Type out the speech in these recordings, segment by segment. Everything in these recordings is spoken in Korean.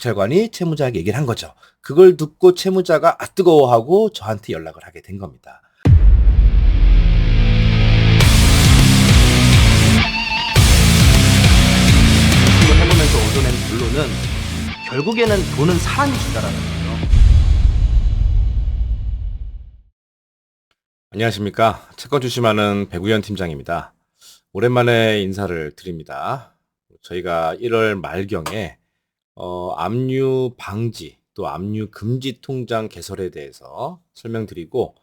경찰관이 채무자에게 얘기를 한 거죠. 그걸 듣고 채무자가 뜨거워하고 저한테 연락을 하게 된 겁니다. 이걸 해보면서 얻어낸 결론은 결국에는 돈은 사람이 준다라는 거예요. 안녕하십니까. 채권 추심하는 배구현 팀장입니다. 오랜만에 인사를 드립니다. 저희가 1월 말경에 압류 방지 또 압류 금지 통장 개설에 대해서 설명드리고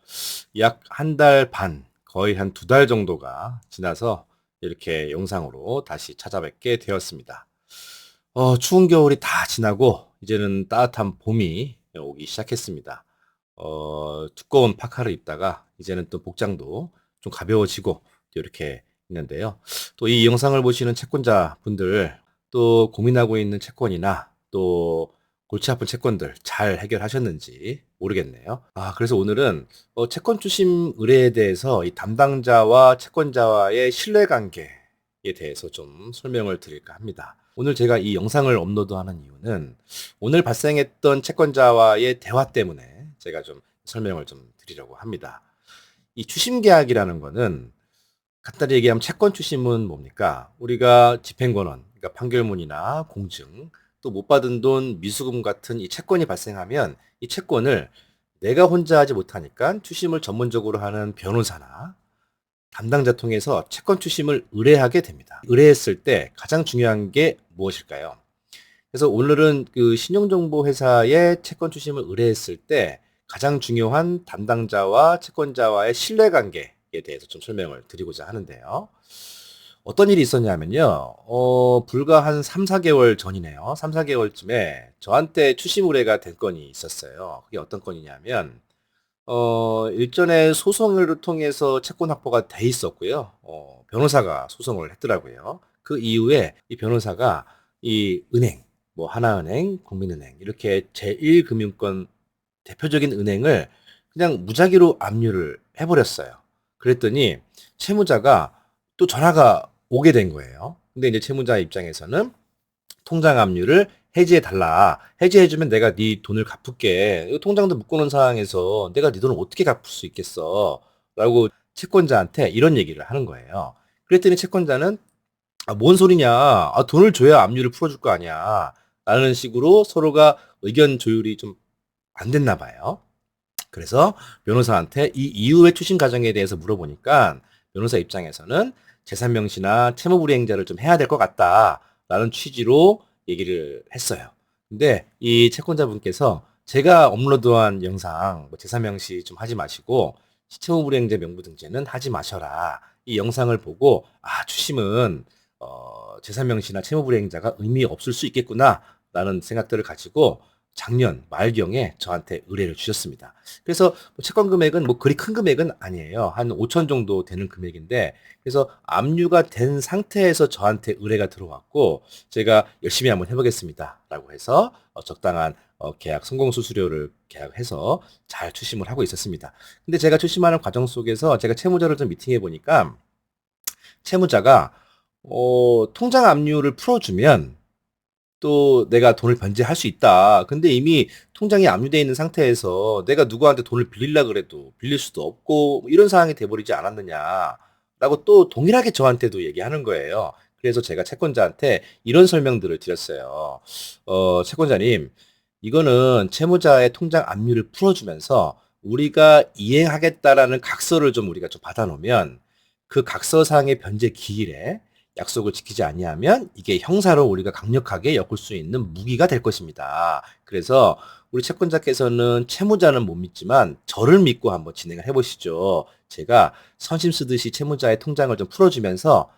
약 한 달 반, 거의 한 2달 정도가 지나서 이렇게 영상으로 다시 찾아뵙게 되었습니다. 추운 겨울이 다 지나고 이제는 따뜻한 봄이 오기 시작했습니다. 두꺼운 파카를 입다가 이제는 또 복장도 좀 가벼워지고 이렇게 있는데요. 또 이 영상을 보시는 채권자 분들, 또 고민하고 있는 채권이나 또 골치 아픈 채권들 잘 해결하셨는지 모르겠네요. 그래서 오늘은 채권 추심 의뢰에 대해서 이 담당자와 채권자와의 신뢰관계에 대해서 좀 설명을 드릴까 합니다. 오늘 제가 이 영상을 업로드하는 이유는 오늘 발생했던 채권자와의 대화 때문에 제가 좀 설명을 좀 드리려고 합니다. 이 추심계약이라는 거는 간단히 얘기하면 채권 추심은 뭡니까? 우리가 집행권원, 그러니까 판결문이나 공증, 또 못 받은 돈, 미수금 같은 이 채권이 발생하면 이 채권을 내가 혼자 하지 못하니까 추심을 전문적으로 하는 변호사나 담당자 통해서 채권 추심을 의뢰하게 됩니다. 의뢰했을 때 가장 중요한 게 무엇일까요? 그래서 오늘은 그 신용정보회사의 채권 추심을 의뢰했을 때 가장 중요한 담당자와 채권자와의 신뢰관계에 대해서 좀 설명을 드리고자 하는데요. 어떤 일이 있었냐면요. 불과 한 3, 4개월 전이네요. 3, 4개월쯤에 저한테 추심 의뢰가 된 건이 있었어요. 그게 어떤 건이냐면 일전에 소송을 통해서 채권 확보가 돼 있었고요. 변호사가 소송을 했더라고요. 그 이후에 이 변호사가 이 은행, 뭐 하나은행, 국민은행 이렇게 제1금융권 대표적인 은행을 그냥 무작위로 압류를 해버렸어요. 그랬더니 채무자가 또 전화가 오게 된 거예요. 근데 이제 채무자 입장에서는 통장 압류를 해지해달라. 해지해주면 내가 네 돈을 갚을게. 통장도 묶어놓은 상황에서 내가 네 돈을 어떻게 갚을 수 있겠어. 라고 채권자한테 이런 얘기를 하는 거예요. 그랬더니 채권자는 뭔 소리냐. 돈을 줘야 압류를 풀어줄 거 아니야. 라는 식으로 서로가 의견 조율이 좀 안 됐나 봐요. 그래서 변호사한테 이 이후의 추심 과정에 대해서 물어보니까 변호사 입장에서는 재산명시나 채무불이행자를 좀 해야 될 것 같다라는 취지로 얘기를 했어요. 근데 이 채권자분께서 제가 업로드한 영상 재산명시 좀 하지 마시고 채무불이행자 명부등재는 하지 마셔라. 이 영상을 보고 추심은 재산명시나 채무불이행자가 의미 없을 수 있겠구나 라는 생각들을 가지고 작년 말경에 저한테 의뢰를 주셨습니다. 그래서 채권 금액은 그리 큰 금액은 아니에요. 한 5천 정도 되는 금액인데 그래서 압류가 된 상태에서 저한테 의뢰가 들어왔고 제가 열심히 한번 해보겠습니다. 라고 해서 적당한 계약 성공수수료를 계약해서 잘 추심을 하고 있었습니다. 근데 제가 추심하는 과정 속에서 제가 채무자를 좀 미팅해 보니까 채무자가 통장 압류를 풀어주면 또 내가 돈을 변제할 수 있다. 근데 이미 통장이 압류되어 있는 상태에서 내가 누구한테 돈을 빌리려고 그래도 빌릴 수도 없고 이런 상황이 돼버리지 않았느냐라고 또 동일하게 저한테도 얘기하는 거예요. 그래서 제가 채권자한테 이런 설명들을 드렸어요. 채권자님, 이거는 채무자의 통장 압류를 풀어주면서 우리가 이행하겠다라는 각서를 좀 우리가 좀 받아놓으면 그 각서상의 변제 기일에 약속을 지키지 아니하면 이게 형사로 우리가 강력하게 엮을 수 있는 무기가 될 것입니다. 그래서 우리 채권자께서는 채무자는 못 믿지만 저를 믿고 한번 진행을 해보시죠. 제가 선심 쓰듯이 채무자의 통장을 좀 풀어주면서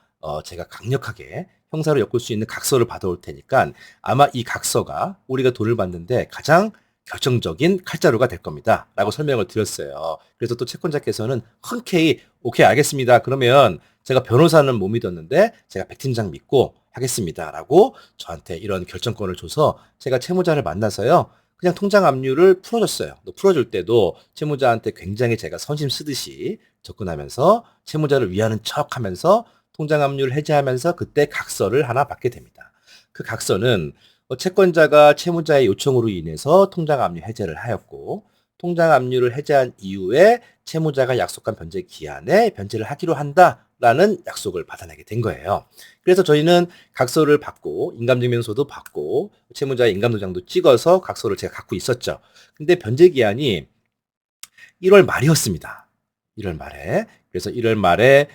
제가 강력하게 형사로 엮을 수 있는 각서를 받아올 테니까 아마 이 각서가 우리가 돈을 받는데 가장 결정적인 칼자루가 될 겁니다. 라고 설명을 드렸어요. 그래서 또 채권자께서는 흔쾌히 오케이 알겠습니다. 그러면 제가 변호사는 못 믿었는데 제가 백 팀장 믿고 하겠습니다. 라고 저한테 이런 결정권을 줘서 제가 채무자를 만나서요. 그냥 통장 압류를 풀어줬어요. 풀어줄 때도 채무자한테 굉장히 제가 선심 쓰듯이 접근하면서 채무자를 위하는 척하면서 통장 압류를 해제하면서 그때 각서를 하나 받게 됩니다. 그 각서는 채권자가 채무자의 요청으로 인해서 통장 압류 해제를 하였고 통장 압류를 해제한 이후에 채무자가 약속한 변제 기한에 변제를 하기로 한다라는 약속을 받아내게 된 거예요. 그래서 저희는 각서를 받고 인감증명서도 받고 채무자의 인감도장도 찍어서 각서를 제가 갖고 있었죠. 근데 변제 기한이 1월 말이었습니다. 1월 말에. 그래서 1월 말에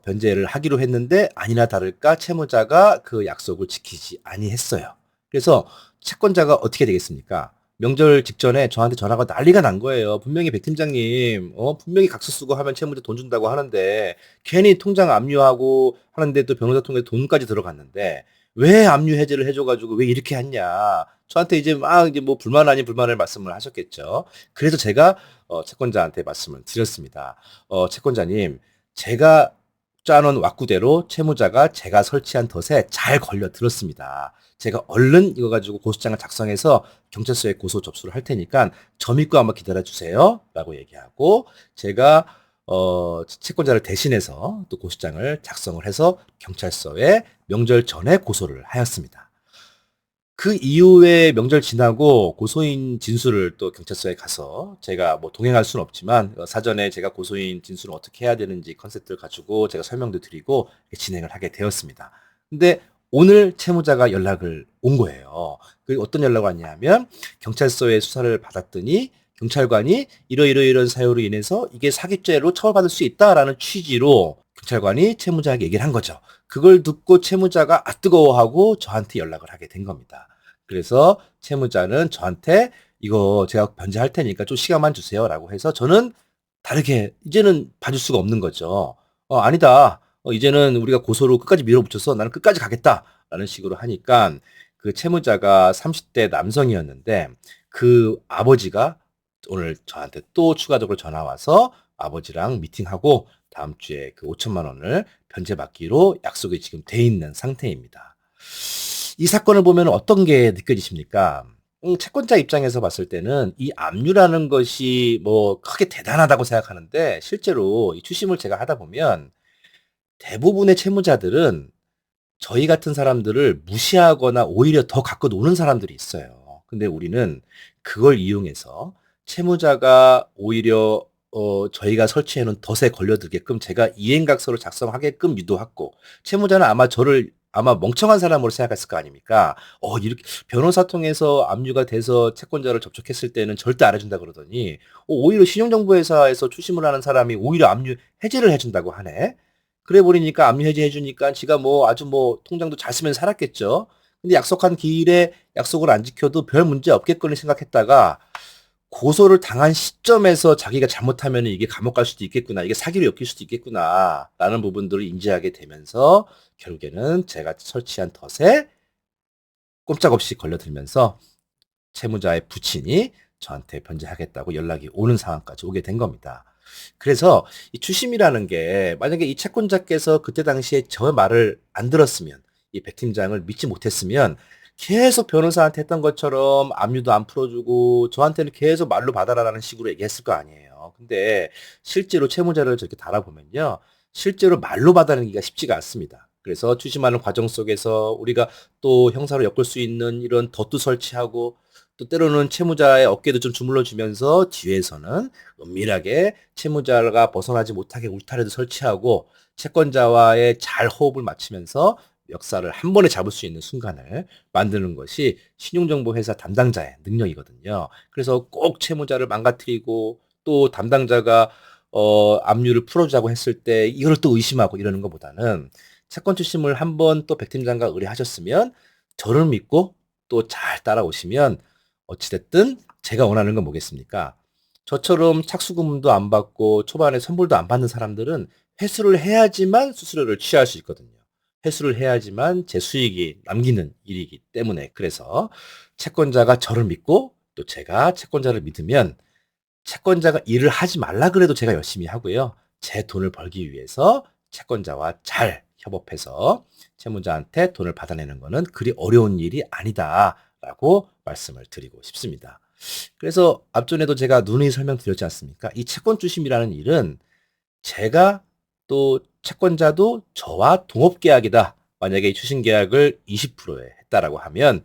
변제를 하기로 했는데 아니나 다를까 채무자가 그 약속을 지키지 아니했어요. 그래서 채권자가 어떻게 되겠습니까? 명절 직전에 저한테 전화가 난리가 난 거예요. 분명히 백 팀장님, 분명히 각서 쓰고 하면 채무자 돈 준다고 하는데 괜히 통장 압류하고 하는데 또 변호사 통해 돈까지 들어갔는데 왜 압류 해제를 해줘가지고 왜 이렇게 했냐? 저한테 이제 막 이제 뭐 불만 아닌 불만을 말씀을 하셨겠죠. 그래서 제가 채권자한테 말씀을 드렸습니다. 채권자님, 제가 짜놓은 왁구대로 채무자가 제가 설치한 덫에 잘 걸려 들었습니다. 제가 얼른 이거 가지고 고소장을 작성해서 경찰서에 고소 접수를 할 테니까 저 믿고 한번 기다려 주세요. 라고 얘기하고 제가 채권자를 대신해서 또 고소장을 작성을 해서 경찰서에 명절 전에 고소를 하였습니다. 그 이후에 명절 지나고 고소인 진술을 또 경찰서에 가서 제가 뭐 동행할 수는 없지만 사전에 제가 고소인 진술을 어떻게 해야 되는지 컨셉트를 가지고 제가 설명도 드리고 진행을 하게 되었습니다. 근데 오늘 채무자가 연락을 온 거예요. 그 어떤 연락이 왔냐면 경찰서에 수사를 받았더니 경찰관이 이러이러이런 사유로 인해서 이게 사기죄로 처벌받을 수 있다라는 취지로 경찰관이 채무자에게 얘기를 한 거죠. 그걸 듣고 채무자가 뜨거워하고 저한테 연락을 하게 된 겁니다. 그래서 채무자는 저한테 이거 제가 변제할 테니까 좀 시간만 주세요라고 해서 저는 다르게 이제는 봐줄 수가 없는 거죠. 아니다. 이제는 우리가 고소로 끝까지 밀어붙여서 나는 끝까지 가겠다라는 식으로 하니까 그 채무자가 30대 남성이었는데 그 아버지가 오늘 저한테 또 추가적으로 전화 와서 아버지랑 미팅하고 다음 주에 그 5천만 원을 변제받기로 약속이 지금 돼 있는 상태입니다. 이 사건을 보면 어떤 게 느껴지십니까? 채권자 입장에서 봤을 때는 이 압류라는 것이 뭐 크게 대단하다고 생각하는데 실제로 이 추심을 제가 하다 보면 대부분의 채무자들은 저희 같은 사람들을 무시하거나 오히려 더 갖고 노는 사람들이 있어요. 근데 우리는 그걸 이용해서 채무자가 오히려 저희가 설치해 놓은 덫에 걸려들게끔 제가 이행각서를 작성하게끔 유도하고 채무자는 아마 저를 아마 멍청한 사람으로 생각했을 거 아닙니까? 이렇게 변호사 통해서 압류가 돼서 채권자를 접촉했을 때는 절대 안 해준다 그러더니 오히려 신용정보회사에서 추심을 하는 사람이 오히려 압류 해제를 해준다고 하네. 그래 버리니까 압류 해제 해주니까 지가 뭐 아주 뭐 통장도 잘 쓰면서 살았겠죠. 근데 약속한 기일에 약속을 안 지켜도 별 문제 없겠거니 생각했다가 고소를 당한 시점에서 자기가 잘못하면 이게 감옥 갈 수도 있겠구나, 이게 사기로 엮일 수도 있겠구나라는 부분들을 인지하게 되면서 결국에는 제가 설치한 덫에 꼼짝없이 걸려들면서 채무자의 부친이 저한테 변제하겠다고 연락이 오는 상황까지 오게 된 겁니다. 그래서 이 추심이라는 게 만약에 이 채권자께서 그때 당시에 저 말을 안 들었으면 이 백 팀장을 믿지 못했으면 계속 변호사한테 했던 것처럼 압류도 안 풀어주고 저한테는 계속 말로 받아라라는 식으로 얘기했을 거 아니에요. 근데 실제로 채무자를 저렇게 달아보면요. 실제로 말로 받아내기가 쉽지가 않습니다. 그래서 추심하는 과정 속에서 우리가 또 형사로 엮을 수 있는 이런 덫도 설치하고 또 때로는 채무자의 어깨도 좀 주물러 주면서 뒤에서는 은밀하게 채무자가 벗어나지 못하게 울타리도 설치하고 채권자와의 잘 호흡을 맞추면서 역사를 한 번에 잡을 수 있는 순간을 만드는 것이 신용정보회사 담당자의 능력이거든요. 그래서 꼭 채무자를 망가뜨리고 또 담당자가 압류를 풀어주자고 했을 때 이걸 또 의심하고 이러는 것보다는 채권 추심을 한 번 또 백 팀장과 의뢰하셨으면 저를 믿고 또 잘 따라오시면 어찌됐든 제가 원하는 건 뭐겠습니까? 저처럼 착수금도 안 받고 초반에 선불도 안 받는 사람들은 회수를 해야지만 수수료를 취할 수 있거든요. 회수를 해야지만 제 수익이 남기는 일이기 때문에 그래서 채권자가 저를 믿고 또 제가 채권자를 믿으면 채권자가 일을 하지 말라 그래도 제가 열심히 하고요. 제 돈을 벌기 위해서 채권자와 잘 협업해서 채무자한테 돈을 받아내는 거는 그리 어려운 일이 아니다라고 말씀을 드리고 싶습니다. 그래서 앞전에도 제가 누누이 설명드렸지 않습니까? 이 채권 추심이라는 일은 제가 또 채권자도 저와 동업계약이다. 만약에 이 추심 계약을 20%에 했다라고 하면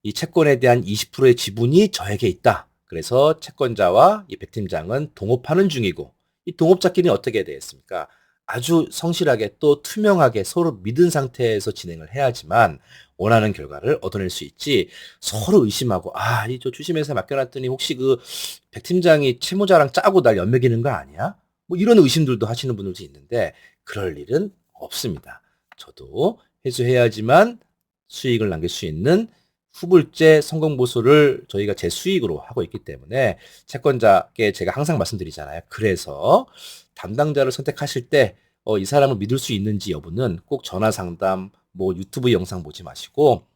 이 채권에 대한 20%의 지분이 저에게 있다. 그래서 채권자와 이 백 팀장은 동업하는 중이고 이 동업자끼리는 어떻게 되겠습니까? 아주 성실하게 또 투명하게 서로 믿은 상태에서 진행을 해야지만 원하는 결과를 얻어낼 수 있지 서로 의심하고 이 저 주식회사에 맡겨놨더니 혹시 그 백 팀장이 채무자랑 짜고 날 연맥이는 거 아니야? 뭐 이런 의심들도 하시는 분들도 있는데 그럴 일은 없습니다. 저도 회수해야지만 수익을 남길 수 있는 후불제 성공보수를 저희가 제 수익으로 하고 있기 때문에 채권자께 제가 항상 말씀드리잖아요. 그래서 담당자를 선택하실 때 이 사람을 믿을 수 있는지 여부는 꼭 전화 상담, 뭐 유튜브 영상 보지 마시고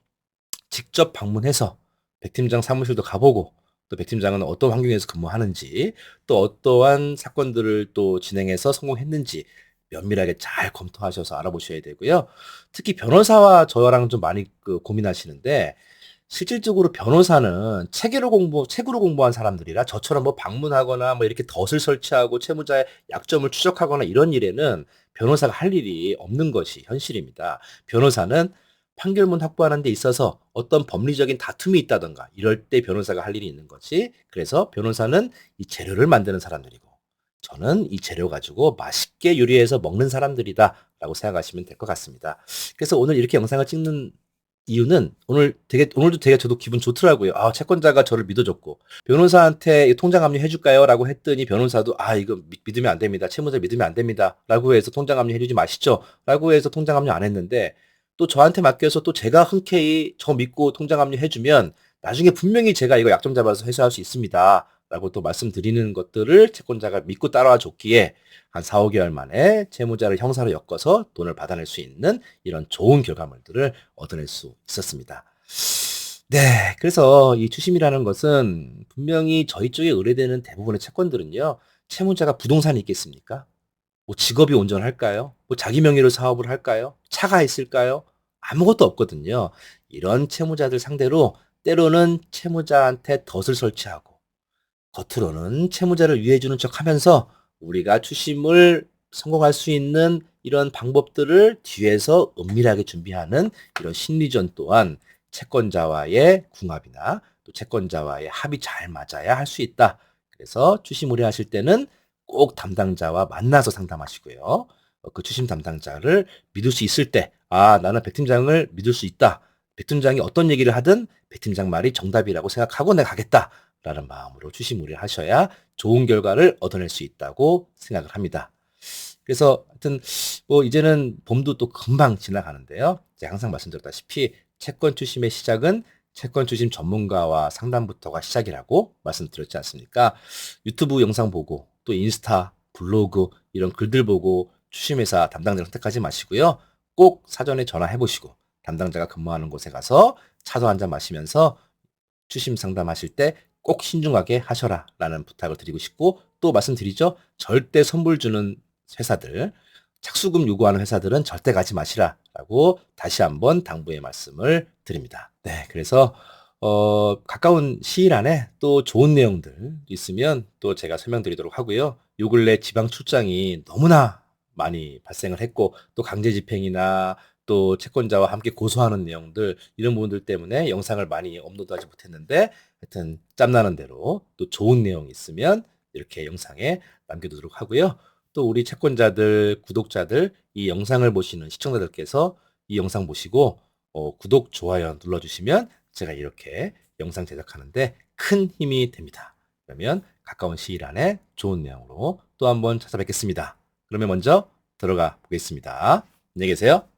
직접 방문해서 백 팀장 사무실도 가보고 또 백 팀장은 어떤 환경에서 근무하는지 또 어떠한 사건들을 또 진행해서 성공했는지 면밀하게 잘 검토하셔서 알아보셔야 되고요. 특히 변호사와 저랑 좀 많이 고민하시는데 실질적으로 변호사는 책으로 공부한 사람들이라 저처럼 뭐 방문하거나 뭐 이렇게 덫을 설치하고 채무자의 약점을 추적하거나 이런 일에는 변호사가 할 일이 없는 것이 현실입니다. 변호사는 판결문 확보하는 데 있어서 어떤 법리적인 다툼이 있다던가 이럴 때 변호사가 할 일이 있는 거지. 그래서 변호사는 이 재료를 만드는 사람들이고 저는 이 재료 가지고 맛있게 요리해서 먹는 사람들이다라고 생각하시면 될 것 같습니다. 그래서 오늘 이렇게 영상을 찍는 이유는 오늘도 되게 저도 기분 좋더라고요. 채권자가 저를 믿어줬고 변호사한테 통장 압류 해줄까요? 라고 했더니 변호사도 이거 믿으면 안 됩니다. 채무자 믿으면 안 됩니다. 라고 해서 통장 압류 해주지 마시죠. 라고 해서 통장 압류 안 했는데 또 저한테 맡겨서 또 제가 흔쾌히 저 믿고 통장 압류 해주면 나중에 분명히 제가 이거 약점 잡아서 회수할 수 있습니다. 라고 또 말씀드리는 것들을 채권자가 믿고 따라와 줬기에 한 4, 5개월 만에 채무자를 형사로 엮어서 돈을 받아낼 수 있는 이런 좋은 결과물들을 얻어낼 수 있었습니다. 네, 그래서 이 추심이라는 것은 분명히 저희 쪽에 의뢰되는 대부분의 채권들은요, 채무자가 부동산이 있겠습니까? 뭐 직업이 온전할까요? 뭐 자기 명의로 사업을 할까요? 차가 있을까요? 아무것도 없거든요. 이런 채무자들 상대로 때로는 채무자한테 덫을 설치하고 겉으로는 채무자를 위해주는 척 하면서 우리가 추심을 성공할 수 있는 이런 방법들을 뒤에서 은밀하게 준비하는 이런 심리전 또한 채권자와의 궁합이나 또 채권자와의 합이 잘 맞아야 할 수 있다. 그래서 추심 의뢰하실 때는 꼭 담당자와 만나서 상담하시고요. 그 추심 담당자를 믿을 수 있을 때, 나는 백 팀장을 믿을 수 있다. 백 팀장이 어떤 얘기를 하든 백 팀장 말이 정답이라고 생각하고 내가 가겠다. 라는 마음으로 추심 의뢰하셔야 좋은 결과를 얻어낼 수 있다고 생각을 합니다. 그래서 하여튼 뭐 이제는 봄도 또 금방 지나가는데요. 제가 항상 말씀드렸다시피 채권 추심의 시작은 채권 추심 전문가와 상담부터가 시작이라고 말씀드렸지 않습니까? 유튜브 영상 보고 또 인스타, 블로그 이런 글들 보고 추심회사 담당자를 선택하지 마시고요. 꼭 사전에 전화해 보시고 담당자가 근무하는 곳에 가서 차도 한잔 마시면서 추심 상담하실 때 꼭 신중하게 하셔라 라는 부탁을 드리고 싶고 또 말씀드리죠. 절대 선불 주는 회사들, 착수금 요구하는 회사들은 절대 가지 마시라 라고 다시 한번 당부의 말씀을 드립니다. 네, 그래서 가까운 시일 안에 또 좋은 내용들 있으면 또 제가 설명드리도록 하고요. 요 근래 지방 출장이 너무나 많이 발생을 했고 또 강제 집행이나 또 채권자와 함께 고소하는 내용들 이런 부분들 때문에 영상을 많이 업로드하지 못했는데 하여튼 짬나는 대로 또 좋은 내용이 있으면 이렇게 영상에 남겨두도록 하고요. 또 우리 채권자들, 구독자들, 이 영상을 보시는 시청자들께서 이 영상 보시고 구독, 좋아요 눌러주시면 제가 이렇게 영상 제작하는데 큰 힘이 됩니다. 그러면 가까운 시일 안에 좋은 내용으로 또 한번 찾아뵙겠습니다. 그러면 먼저 들어가 보겠습니다. 안녕히 계세요.